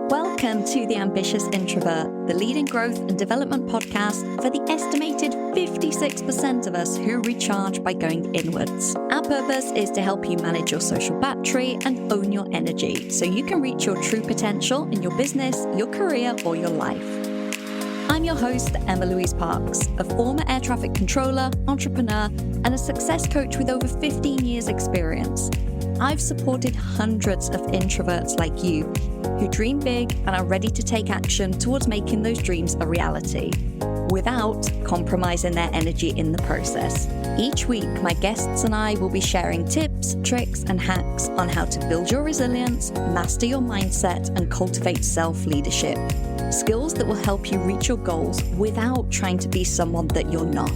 Welcome to The Ambitious Introvert, the leading growth and development podcast for the estimated 56% of us who recharge by going inwards. Our purpose is to help you manage your social battery and own your energy so you can reach your true potential in your business, your career, or your life. I'm your host, Emma-Louise Parks, a former air traffic controller, entrepreneur, and a success coach with over 15 years experience. I've supported hundreds of introverts like you who dream big and are ready to take action towards making those dreams a reality without compromising their energy in the process. Each week, my guests and I will be sharing tips, tricks, and hacks on how to build your resilience, master your mindset, and cultivate self-leadership. Skills that will help you reach your goals without trying to be someone that you're not.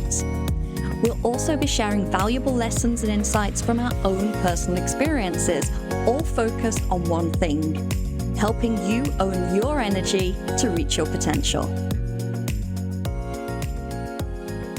We'll also be sharing valuable lessons and insights from our own personal experiences, all focused on one thing: helping you own your energy to reach your potential.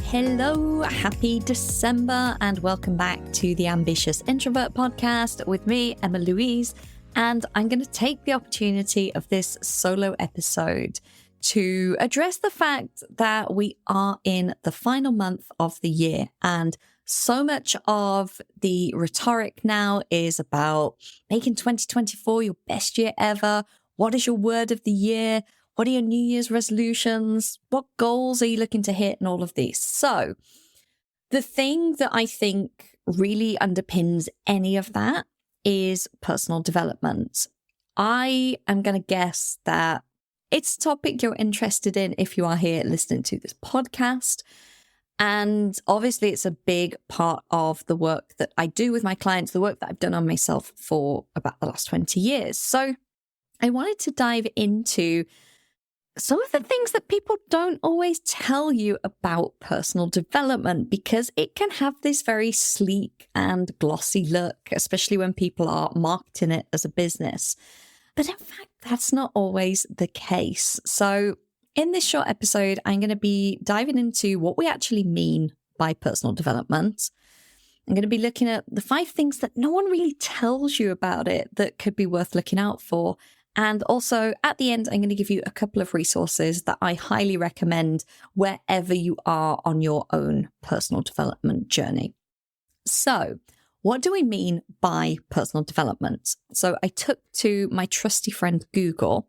Hello, happy December, and welcome back to the Ambitious Introvert podcast with me, Emma-Louise. And I'm going to take the opportunity of this solo episode to address the fact that we are in the final month of the year. And so much of the rhetoric now is about making 2024 your best year ever. What is your word of the year? What are your New Year's resolutions? What goals are you looking to hit? And all of these. So the thing that I think really underpins any of that is personal development. I am going to guess that it's a topic you're interested in if you are here listening to this podcast. And obviously, it's a big part of the work that I do with my clients, the work that I've done on myself for about the last 20 years. So I wanted to dive into some of the things that people don't always tell you about personal development, because it can have this very sleek and glossy look, especially when people are marketing it as a business. But in fact, that's not always the case. So in this short episode, I'm going to be diving into what we actually mean by personal development. I'm going to be looking at the 5 things that no one really tells you about it that could be worth looking out for. And also at the end, I'm going to give you a couple of resources that I highly recommend wherever you are on your own personal development journey. So what do we mean by personal development? So I took to my trusty friend Google,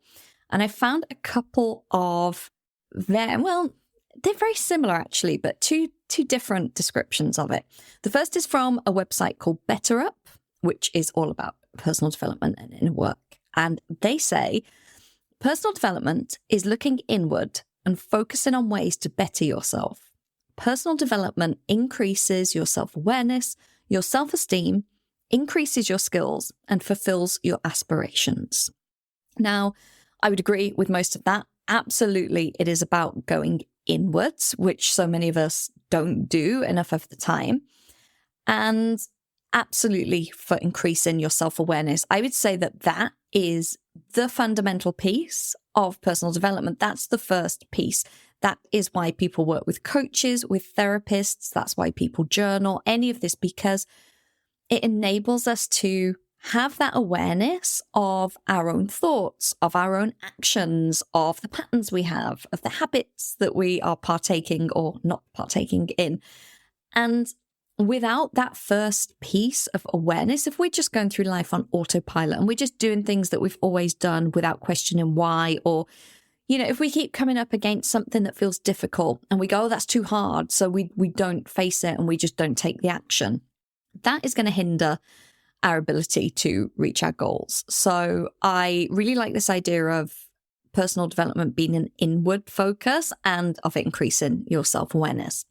and I found a couple of they're very similar actually, but two different descriptions of it. The first is from a website called BetterUp, which is all about personal development and inner work. And they say personal development is looking inward and focusing on ways to better yourself. Personal development increases your self-awareness, your self-esteem, increases your skills, and fulfills your aspirations. Now, I would agree with most of that. Absolutely, it is about going inwards, which so many of us don't do enough of the time. And absolutely for increasing your self-awareness. I would say that is the fundamental piece of personal development. That's the first piece. That is why people work with coaches, with therapists. That's why people journal, any of this, because it enables us to have that awareness of our own thoughts, of our own actions, of the patterns we have, of the habits that we are partaking or not partaking in. And without that first piece of awareness, if we're just going through life on autopilot and we're just doing things that we've always done without questioning why, or, if we keep coming up against something that feels difficult and we go, oh, that's too hard, so we don't face it and we just don't take the action, that is going to hinder our ability to reach our goals. So I really like this idea of personal development being an inward focus and of increasing your self-awareness.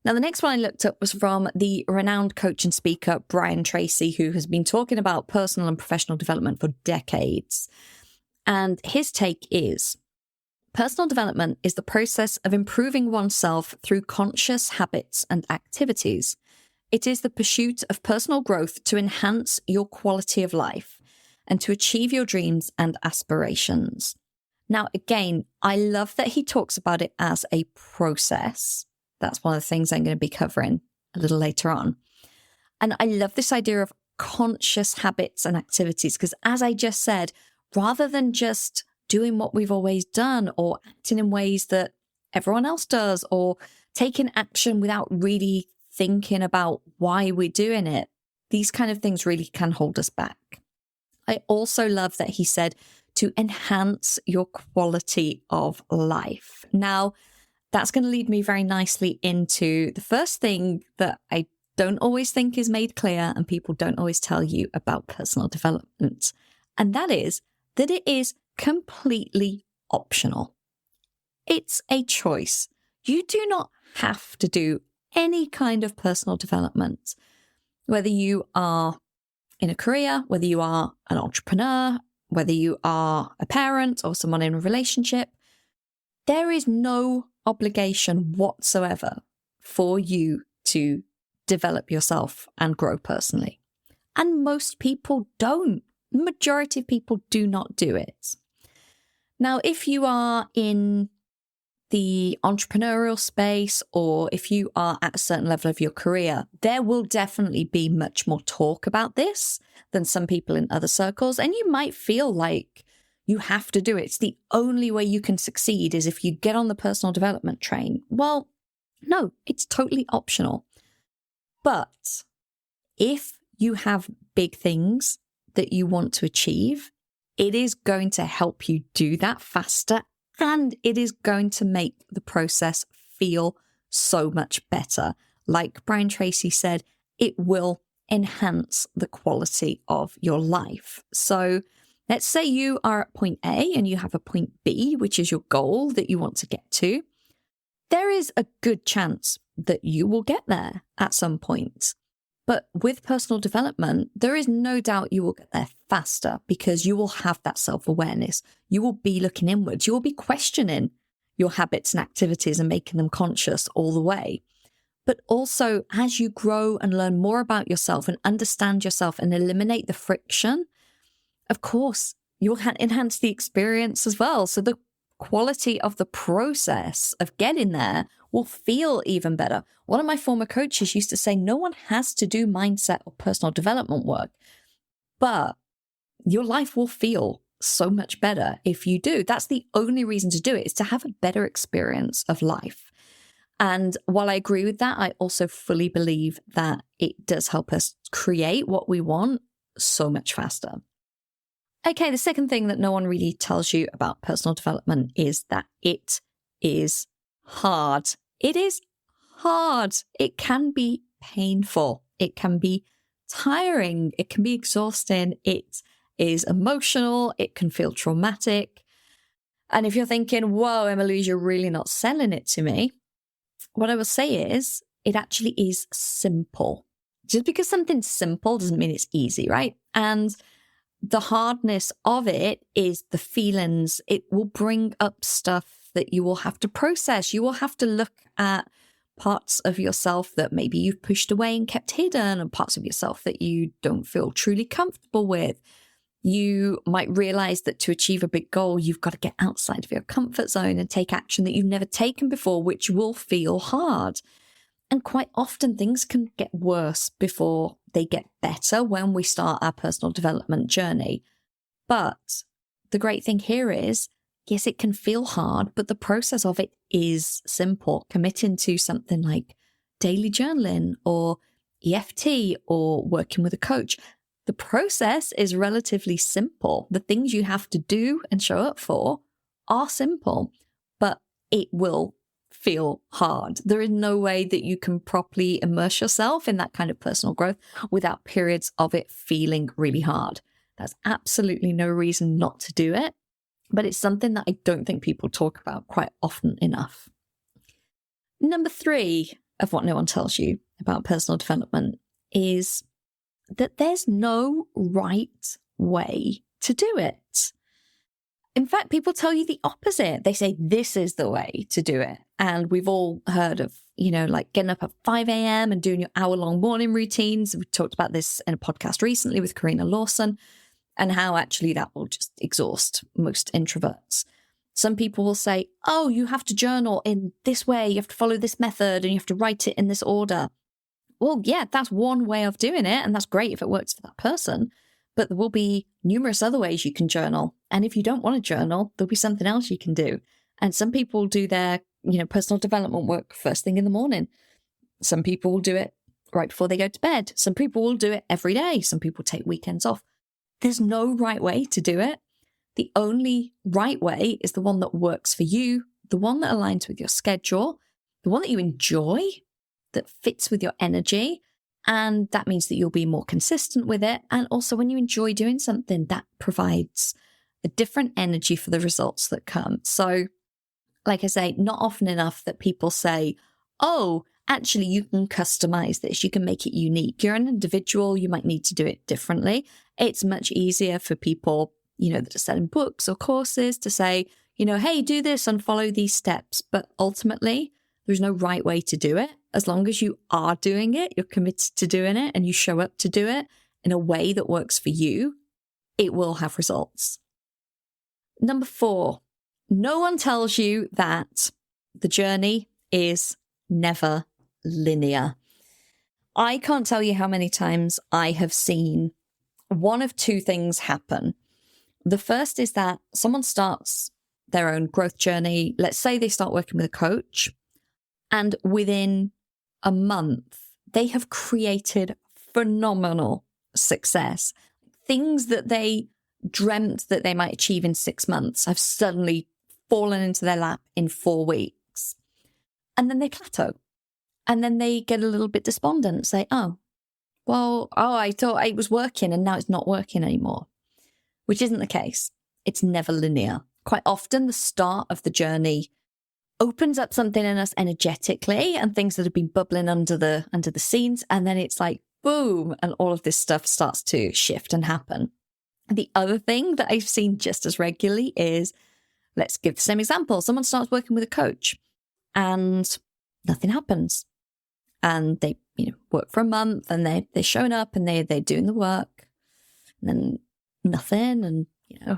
Now, the next one I looked up was from the renowned coach and speaker, Brian Tracy, who has been talking about personal and professional development for decades. And his take is, personal development is the process of improving oneself through conscious habits and activities. It is the pursuit of personal growth to enhance your quality of life and to achieve your dreams and aspirations. Now, again, I love that he talks about it as a process. That's one of the things I'm going to be covering a little later on. And I love this idea of conscious habits and activities, because as I just said, rather than just doing what we've always done, or acting in ways that everyone else does, or taking action without really thinking about why we're doing it. These kind of things really can hold us back. I also love that he said to enhance your quality of life. Now, that's going to lead me very nicely into the first thing that I don't always think is made clear and people don't always tell you about personal development. And that is that it is completely optional. It's a choice. You do not have to do any kind of personal development, whether you are in a career, whether you are an entrepreneur, whether you are a parent or someone in a relationship. There is no obligation whatsoever for you to develop yourself and grow personally. And most people don't. The majority of people do not do it. Now, if you are in the entrepreneurial space, or if you are at a certain level of your career, there will definitely be much more talk about this than some people in other circles. And you might feel like you have to do it. It's the only way you can succeed is if you get on the personal development train. Well, no, it's totally optional. But if you have big things that you want to achieve, it is going to help you do that faster, and it is going to make the process feel so much better. Like Brian Tracy said, it will enhance the quality of your life. So let's say you are at point A and you have a point B, which is your goal that you want to get to. There is a good chance that you will get there at some point. But with personal development, there is no doubt you will get there faster because you will have that self-awareness. You will be looking inwards. You will be questioning your habits and activities and making them conscious all the way. But also, as you grow and learn more about yourself and understand yourself and eliminate the friction, of course, you will enhance the experience as well. So the quality of the process of getting there will feel even better. One of my former coaches used to say, no one has to do mindset or personal development work, but your life will feel so much better if you do. That's the only reason to do it, is to have a better experience of life. And while I agree with that, I also fully believe that it does help us create what we want so much faster. Okay, the second thing that no one really tells you about personal development is that it is hard. It is hard. It can be painful. It can be tiring. It can be exhausting. It is emotional. It can feel traumatic. And if you're thinking, whoa, Emma-Louise, you're really not selling it to me, what I will say is it actually is simple. Just because something's simple doesn't mean it's easy, right? And the hardness of it is the feelings. It will bring up stuff that you will have to process. You will have to look at parts of yourself that maybe you've pushed away and kept hidden, and parts of yourself that you don't feel truly comfortable with. You might realize that to achieve a big goal, you've got to get outside of your comfort zone and take action that you've never taken before, which will feel hard. And quite often things can get worse before they get better when we start our personal development journey. But the great thing here is, yes, it can feel hard, but the process of it is simple. Committing to something like daily journaling or EFT or working with a coach, the process is relatively simple. The things you have to do and show up for are simple, but it will feel hard. There is no way that you can properly immerse yourself in that kind of personal growth without periods of it feeling really hard. There's absolutely no reason not to do it, but it's something that I don't think people talk about quite often enough. Number 3 of what no one tells you about personal development is that there's no right way to do it. In fact, people tell you the opposite. They say this is the way to do it. And we've all heard of, like getting up at 5 a.m. and doing your hour-long morning routines. We talked about this in a podcast recently with Karina Lawson, and how actually that will just exhaust most introverts. Some people will say, oh, you have to journal in this way. You have to follow this method and you have to write it in this order. Well, yeah, that's one way of doing it. And that's great if it works for that person. but there will be numerous other ways you can journal. And if you don't want to journal, there'll be something else you can do. And some people do their, personal development work first thing in the morning. Some people will do it right before they go to bed. Some people will do it every day. Some people take weekends off. There's no right way to do it. The only right way is the one that works for you, the one that aligns with your schedule, the one that you enjoy, that fits with your energy. And that means that you'll be more consistent with it. And also when you enjoy doing something, that provides a different energy for the results that come. So like I say, not often enough that people say, oh, actually, you can customize this. You can make it unique. You're an individual. You might need to do it differently. It's much easier for people, that are selling books or courses to say, hey, do this and follow these steps. But ultimately, there's no right way to do it. As long as you are doing it, you're committed to doing it, and you show up to do it in a way that works for you, it will have results. Number 4, no one tells you that the journey is never linear. I can't tell you how many times I have seen one of two things happen. The first is that someone starts their own growth journey. Let's say they start working with a coach, and within a month, they have created phenomenal success. Things that they dreamt that they might achieve in 6 months have suddenly fallen into their lap in 4 weeks. And then they plateau. And then they get a little bit despondent, say, I thought it was working and now it's not working anymore, which isn't the case. It's never linear. Quite often the start of the journey opens up something in us energetically and things that have been bubbling under the scenes. And then it's like, boom, and all of this stuff starts to shift and happen. The other thing that I've seen just as regularly is, let's give the same example. Someone starts working with a coach and nothing happens. And they, work for a month and they're showing up and they're doing the work, and then nothing. And,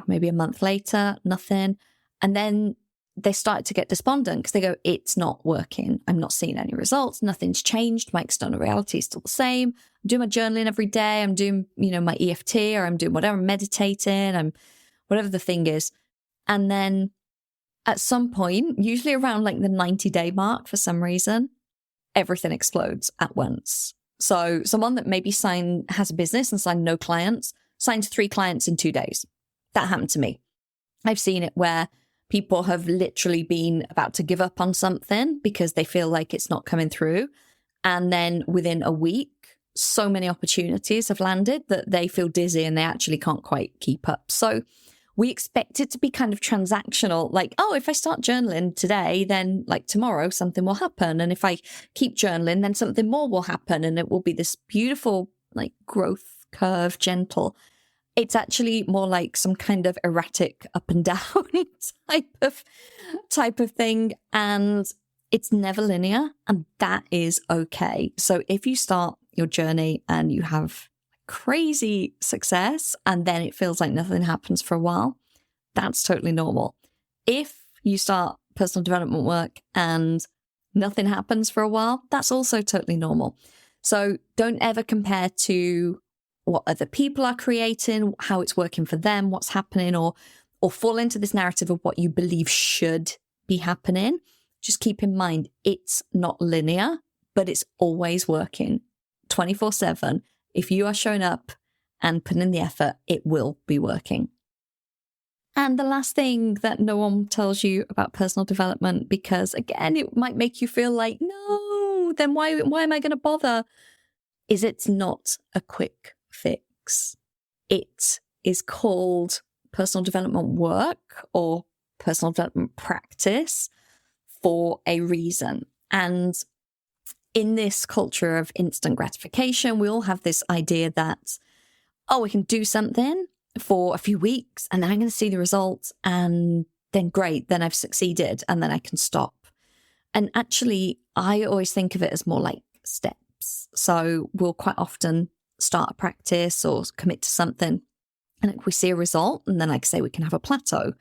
maybe a month later, nothing. And then they start to get despondent because they go, it's not working. I'm not seeing any results. Nothing's changed. My external reality is still the same. I'm doing my journaling every day. I'm doing, my EFT, or I'm doing whatever, I'm meditating. I'm whatever the thing is. And then at some point, usually around like the 90-day mark, for some reason, everything explodes at once. So someone that maybe has a business and signed no clients, signs 3 clients in 2 days. That happened to me. I've seen it where people have literally been about to give up on something because they feel like it's not coming through. And then within a week, so many opportunities have landed that they feel dizzy and they actually can't quite keep up. So we expect it to be kind of transactional, like, if I start journaling today, then like tomorrow something will happen. And if I keep journaling, then something more will happen. And it will be this beautiful like growth curve, gentle. It's actually more like some kind of erratic up and down type of thing. And it's never linear, and that is okay. So if you start your journey and you have crazy success and then it feels like nothing happens for a while, that's totally normal. If you start personal development work and nothing happens for a while, that's also totally normal. So don't ever compare to what other people are creating, how it's working for them, what's happening, or fall into this narrative of what you believe should be happening. Just keep in mind, it's not linear, but it's always working 24/7. If you are showing up and putting in the effort, it will be working. And the last thing that no one tells you about personal development, because again, it might make you feel like, no, then why am I going to bother? Is it's not a quick fix. It is called personal development work or personal development practice for a reason. And in this culture of instant gratification, we all have this idea that, we can do something for a few weeks and then I'm going to see the results and then great, then I've succeeded and then I can stop. And actually, I always think of it as more like steps. So we'll quite often start a practice or commit to something and we see a result, and then like I say, we can have a plateau.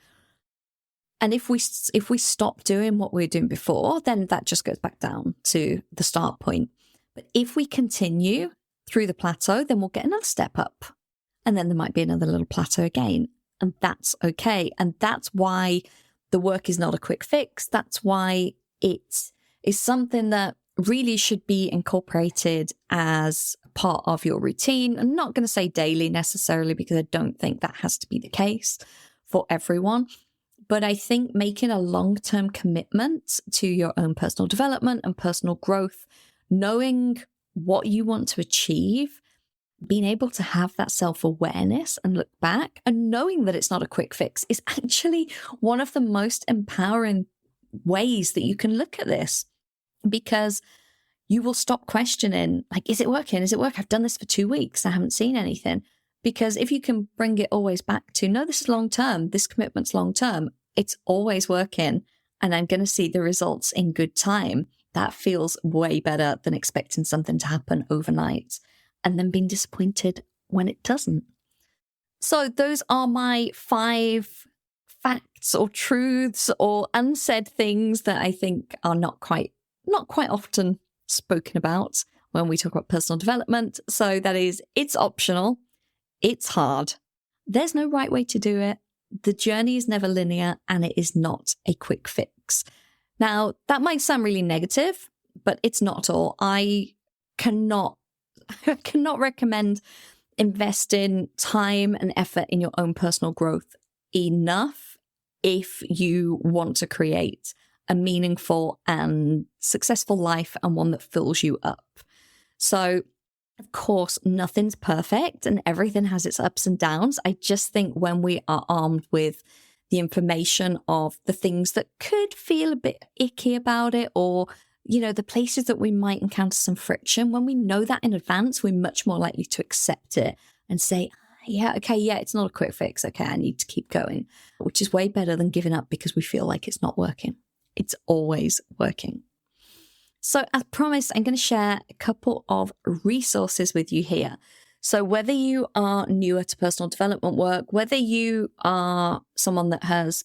And if we stop doing what we were doing before, then that just goes back down to the start point. But if we continue through the plateau, then we'll get another step up And then there might be another little plateau again. And that's okay. And that's why the work is not a quick fix. That's why it is something that really should be incorporated as part of your routine. I'm not going to say daily necessarily, because I don't think that has to be the case for everyone. But I think making a long-term commitment to your own personal development and personal growth, knowing what you want to achieve, being able to have that self-awareness and look back and knowing that it's not a quick fix is actually one of the most empowering ways that you can look at this, because you will stop questioning, like, is it working? Is it working? I've done this for 2 weeks. I haven't seen anything. Because if you can bring it always back to, no, this is long-term, this commitment's long-term, it's always working, and I'm going to see the results in good time, that feels way better than expecting something to happen overnight and then being disappointed when it doesn't. So those are my 5 facts or truths or unsaid things that I think are not quite often spoken about when we talk about personal development. So that is, it's optional. It's hard. There's no right way to do it. The journey is never linear, and it is not a quick fix. Now, that might sound really negative, but it's not at all. I cannot recommend investing time and effort in your own personal growth enough if you want to create a meaningful and successful life, and one that fills you up. So, of course, nothing's perfect and everything has its ups and downs. I just think when we are armed with the information of the things that could feel a bit icky about it, or, you know, the places that we might encounter some friction, when we know that in advance, we're much more likely to accept it and say, yeah, okay, yeah, it's not a quick fix. Okay, I need to keep going, which is way better than giving up because we feel like it's not working. It's always working. So as promised, I'm going to share a couple of resources with you here. So whether you are newer to personal development work, whether you are someone that has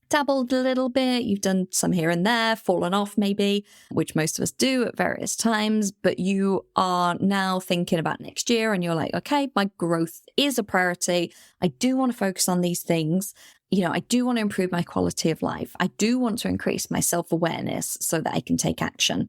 dabbled a little bit, you've done some here and there, fallen off maybe, which most of us do at various times, but you are now thinking about next year and you're like, okay, my growth is a priority. I do want to focus on these things. You know, I do want to improve my quality of life. I do want to increase my self-awareness so that I can take action.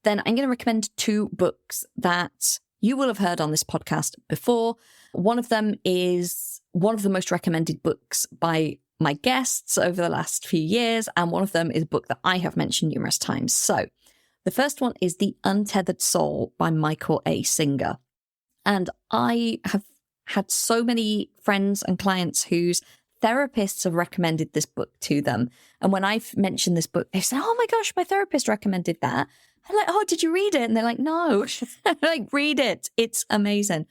Then I'm going to recommend 2 books that you will have heard on this podcast before. One of them is one of the most recommended books by my guests over the last few years, and one of them is a book that I have mentioned numerous times. So the first one is The Untethered Soul by Michael A. Singer. And I have had so many friends and clients whose therapists have recommended this book to them. And when I've mentioned this book, they say, oh my gosh, my therapist recommended that. I'm like, oh, did you read it? And they're like, no. I'm like, read it. It's amazing.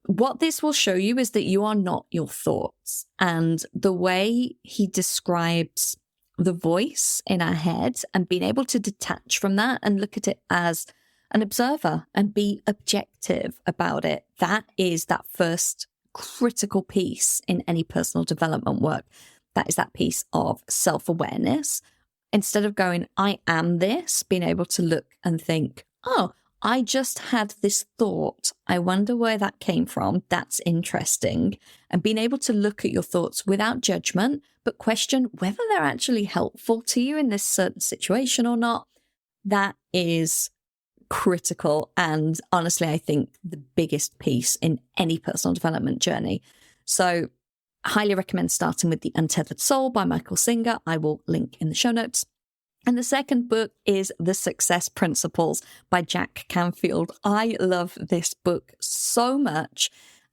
What this will show you is that you are not your thoughts. And the way he describes the voice in our head and being able to detach from that and look at it as an observer and be objective about it, that is that first critical piece in any personal development work. That is that piece of self-awareness. Instead of going, I am this, being able to look and think, oh, I just had this thought. I wonder where that came from. That's interesting. And being able to look at your thoughts without judgment, but question whether they're actually helpful to you in this certain situation or not. That is critical. And honestly, I think the biggest piece in any personal development journey. So I highly recommend starting with The Untethered Soul by Michael Singer. I will link in the show notes. And the second book is The Success Principles by Jack Canfield. I love this book so much,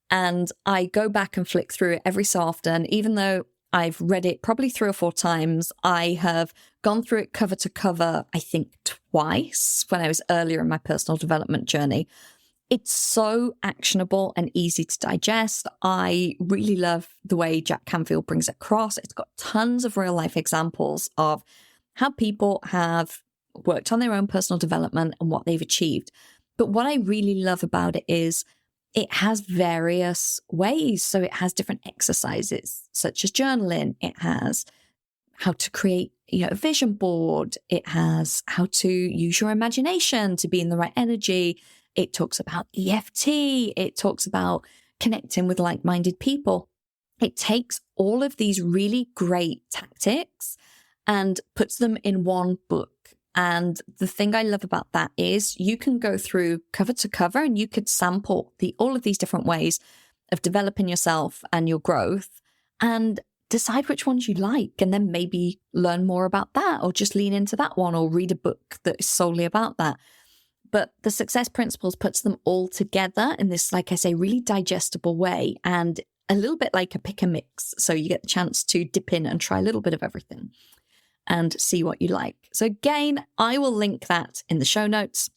and I go back and flick through it every so often. Even though I've read it probably 3 or 4 times, I have gone through it cover to cover, I think twice when I was earlier in my personal development journey. It's so actionable and easy to digest. I really love the way Jack Canfield brings it across. It's got tons of real life examples of how people have worked on their own personal development and what they've achieved. But what I really love about it is it has various ways. So it has different exercises, such as journaling. It has how to create, a vision board. It has how to use your imagination to be in the right energy. It talks about EFT. It talks about, connecting with like-minded people. It takes all of these really great tactics and puts them in one book. And the thing I love about that is you can go through cover to cover and you could sample all of these different ways of developing yourself and your growth and decide which ones you like, and then maybe learn more about that, or just lean into that one, or read a book that is solely about that. But the Success Principles puts them all together in this, like I say, really digestible way, and a little bit like a pick and mix. So you get the chance to dip in and try a little bit of everything and see what you like. So again, I will link that in the show notes.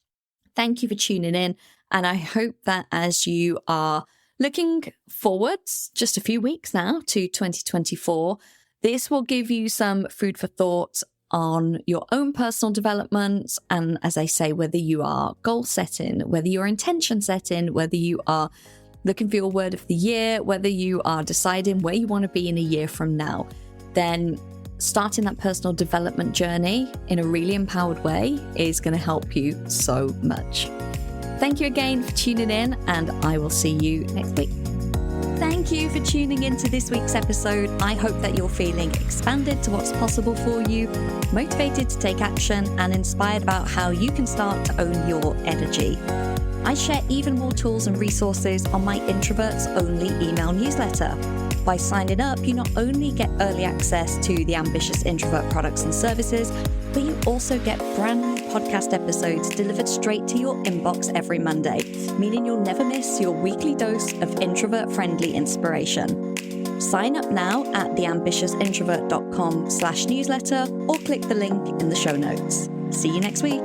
Thank you for tuning in. And I hope that as you are looking forwards just a few weeks now to 2024, this will give you some food for thought on your own personal development. And as I say, whether you are goal setting, whether you're intention setting, whether you are looking for your word of the year, whether you are deciding where you want to be in a year from now, then starting that personal development journey in a really empowered way is going to help you so much. Thank you again for tuning in, and I will see you next week. Thank you for tuning into this week's episode. I hope that you're feeling expanded to what's possible for you, motivated to take action, and inspired about how you can start to own your energy. I share even more tools and resources on my Introverts Only email newsletter. By signing up, you not only get early access to the Ambitious Introvert products and services, but you also get brand new podcast episodes delivered straight to your inbox every Monday, meaning you'll never miss your weekly dose of introvert-friendly inspiration. Sign up now at theambitiousintrovert.com/newsletter or click the link in the show notes. See you next week.